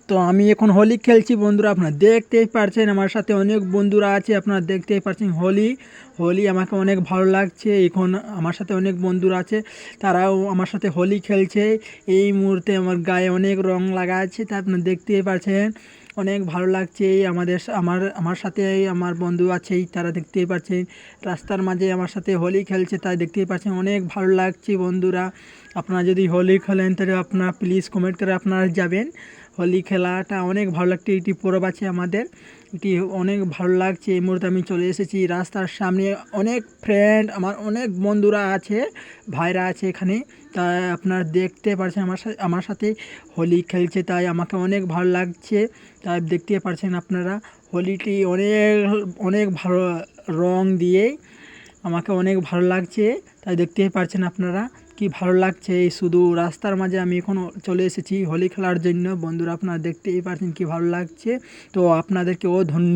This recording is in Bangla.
তো আমি এখন হোলি খেলছি বন্ধুরা, আপনারা দেখতেই পারছেন আমার সাথে অনেক বন্ধুরা আছে, আপনারা দেখতেই পারছেন হোলি হোলি আমাকে অনেক ভালো লাগছে। এখন আমার সাথে অনেক বন্ধুরা আছে, তারাও আমার সাথে হোলি খেলছে। এই মুহূর্তে আমার গায়ে অনেক রং লাগা আছে, তা আপনারা দেখতেই পারছেন অনেক ভালো লাগছে। আমাদের আমার আমার সাথে আমার বন্ধু আছে, তারা দেখতেই পাচ্ছেন রাস্তার মাঝে আমার সাথে হোলি খেলছে, তাই দেখতেই পাচ্ছেন অনেক ভালো লাগছে বন্ধুরা। আপনারা যদি হোলি খেলেন তাহলে আপনারা প্লিজ কমেন্ট করে আপনারা যাবেন। হোলি খেলাটা অনেক ভালো লাগছে, এটি পরব আছে আমাদের, এটি অনেক ভালো লাগছে। এই মুহূর্তে আমি চলে এসেছি রাস্তার সামনে, অনেক ফ্রেন্ড আমার অনেক বন্ধুরা আছে, ভাইরা আছে এখানে, তাই আপনারা দেখতে পাচ্ছেন আমার সাথে হোলি খেলছে, তাই আমাকে অনেক ভালো লাগছে। তাই দেখতে পাচ্ছেন আপনারা হোলিটি অনেক অনেক ভালো রং দিয়ে আমাকে অনেক ভালো লাগছে, তাই দেখতেই পারছেন আপনারা কি ভালো লাগছে। এই শুধু রাস্তার মাঝে আমি এখন চলে এসেছি হোলি খেলার জন্য বন্ধুরা, আপনারা দেখতেই পারছেন কি ভালো লাগছে। তো আপনাদেরকেও ধন্যবাদ।